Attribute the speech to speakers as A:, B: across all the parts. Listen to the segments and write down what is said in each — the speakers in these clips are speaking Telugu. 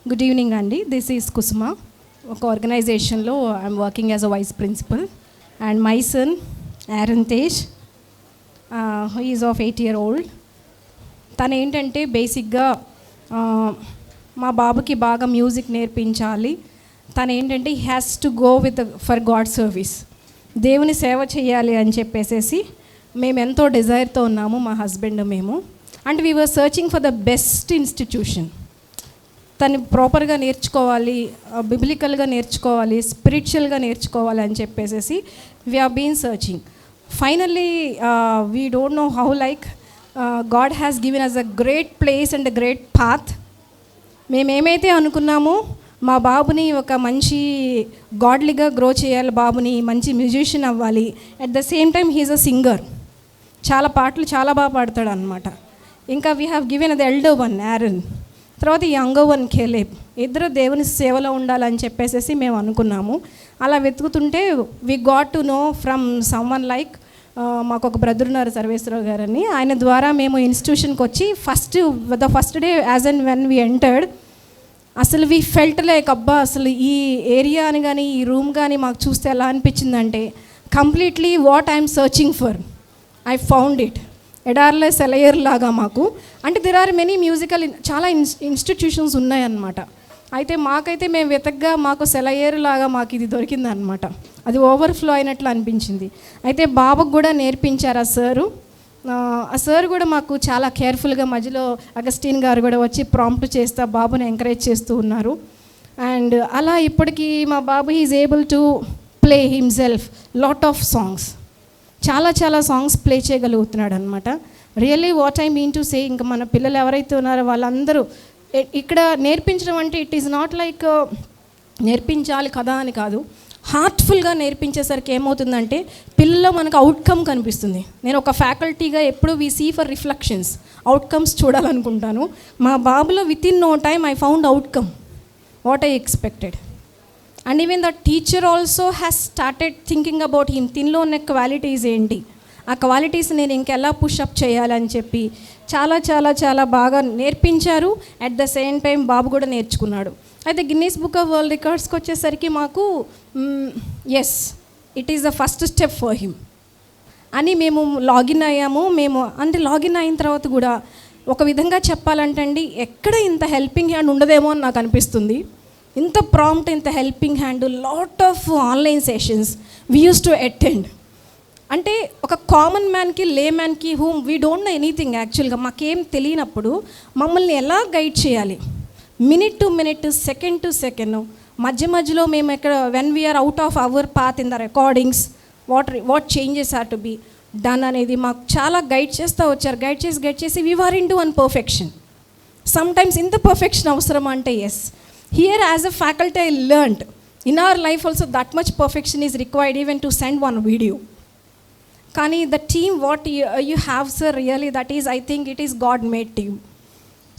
A: గుడ్ ఈవినింగ్ అండి. This is Kusuma. ఒక ఆర్గనైజేషన్లో I'm working as a vice principal. And my son Aaron Tej, is of 8 years old. తను ఏంటంటే బేసిక్గా మా బాబుకి బాగా మ్యూజిక్ నేర్పించాలి. తను ఏంటంటే he has to go with for God service, దేవుని సేవ చేయాలి అని చెప్పేసి మేము ఎంతో డిజైర్తో ఉన్నాము, మా హస్బెండ్ మేము. And we were searching for the best institution. తను ప్రాపర్గా నేర్చుకోవాలి, బిబ్లికల్గా నేర్చుకోవాలి, స్పిరిచువల్గా నేర్చుకోవాలి అని చెప్పేసి we have been searching. Finally we don't know how God has given us a great place and a great path. మేమేమైతే అనుకున్నామో మా బాబుని ఒక మంచి గాడ్లీగా గ్రో చేయాలి, బాబుని మంచి మ్యూజిషియన్ అవ్వాలి. At the same time he's a singer, చాలా పాటలు చాలా బాగా పాడతాడు అనమాట. ఇంకా we have given the elder one Aaron, తర్వాత యంగర్ వన్ కేలేబ్. ఇద్దరు దేవుని సేవలో ఉండాలని చెప్పేసి మేము అనుకున్నాము. అలా వెతుకుతుంటే we got to know from someone మాకు ఒక బ్రదర్ ఉన్నారు, సర్వేశ్వరరావు గారని. ఆయన ద్వారా మేము ఇన్స్టిట్యూషన్కి వచ్చి first day as and when we entered, అసలు వీ ఫెల్ట్ అబ్బా అసలు ఈ ఏరియా అని కానీ ఈ రూమ్ కానీ మాకు చూస్తే ఎలా అనిపించిందంటే completely what I'm searching for, I found it. ఎడార్లే సెలయర్ లాగా మాకు అంటే దెర్ ఆర్ మెనీ మ్యూజికల్ చాలా ఇన్స్టిట్యూషన్స్ ఉన్నాయన్నమాట. అయితే మాకైతే మేము వెతగ్గా మాకు సెలయేరు లాగా మాకు ఇది దొరికిందనమాట. అది ఓవర్ఫ్లో అయినట్లు అనిపించింది. అయితే బాబుకు కూడా నేర్పించారు ఆ సార్ కూడా మాకు చాలా కేర్ఫుల్గా మధ్యలో అగస్టిన్ గారు కూడా వచ్చి ప్రాంప్ట్ చేస్తూ బాబుని ఎంకరేజ్ చేస్తూ ఉన్నారు. అండ్ అలా ఇప్పటికీ మా బాబు is able to play himself lot of songs, చాలా చాలా సాంగ్స్ ప్లే చేయగలుగుతున్నాడు అనమాట. Really what I mean to say, ఇంకా మన పిల్లలు ఎవరైతే ఉన్నారో వాళ్ళందరూ ఇక్కడ నేర్పించడం అంటే ఇట్ ఈస్ నాట్ నేర్పించాలి కదా అని కాదు, హార్ట్ఫుల్గా నేర్పించేసరికి ఏమవుతుందంటే పిల్లల్లో మనకు అవుట్కమ్ కనిపిస్తుంది. నేను ఒక ఫ్యాకల్టీగా ఎప్పుడు we see for reflections, outcomes చూడాలనుకుంటాను. మా బాబులో within no time I found outcome what I expected. And even the teacher also has started thinking about him, తినలో ఉన్న క్వాలిటీస్ ఏంటి, ఆ క్వాలిటీస్ నేను ఇంకెలా పుషప్ చేయాలని చెప్పి చాలా చాలా చాలా బాగా నేర్పించారు. అట్ ద సేమ్ టైం బాబు కూడా నేర్చుకున్నాడు. అయితే గిన్నీస్ బుక్ ఆఫ్ వరల్డ్ రికార్డ్స్కి వచ్చేసరికి మాకు yes it is the first step for him అని మేము లాగిన్ అయ్యాము. అంటే లాగిన్ అయిన తర్వాత కూడా ఒక విధంగా చెప్పాలంటే అండి ఎక్కడ ఇంత హెల్పింగ్ హ్యాండ్ ఉండదేమో అని నాకు అనిపిస్తుంది. ఇంత ప్రాంప్ట్, ఇంత helping hand, lot of online sessions we use to attend. అంటే ఒక కామన్ మ్యాన్కి, లే మ్యాన్కి whom we don't know anything యాక్చువల్గా మాకేం తెలియనప్పుడు మమ్మల్ని ఎలా గైడ్ చేయాలి, minute to minute, second to second, మధ్యలో మేము ఎక్కడ when we're out of our path in the recordings what changes are to be done అనేది మాకు చాలా గైడ్ చేస్తూ వచ్చారు. గైడ్ చేసి we are in to one perfection. Some times ఇంత పర్ఫెక్షన్ అవసరం అంటే yes. Here as a faculty I learned in our life also that much perfection is required even to send one video. Kani the team what you have sir, really that is I think it is God made team.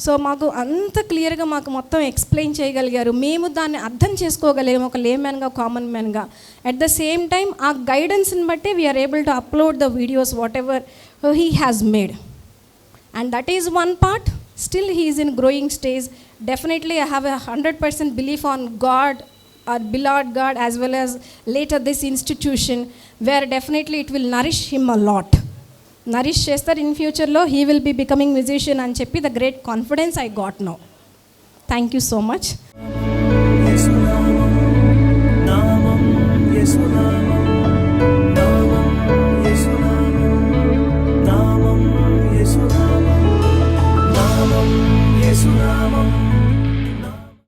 A: So మాకు అంత క్లియర్గా మాకు మొత్తం ఎక్స్ప్లెయిన్ చేయగలిగారు. మేము దాన్ని అర్థం చేసుకోగలిగాము ఒక లేమ్యాన్గా, కామన్ మ్యాన్గా. అట్ ద సేమ్ టైం ఆ గైడెన్స్ని బట్టి we're able to upload the videos whatever he has made. And that is one part. Still he is in growing stage. Definitely I have 100% belief on God, our beloved God, as well as later this institution where definitely it will nourish him a lot. Nourish chestar in future lo he will be becoming musician and cheppi the great confidence I got now. Thank you so much.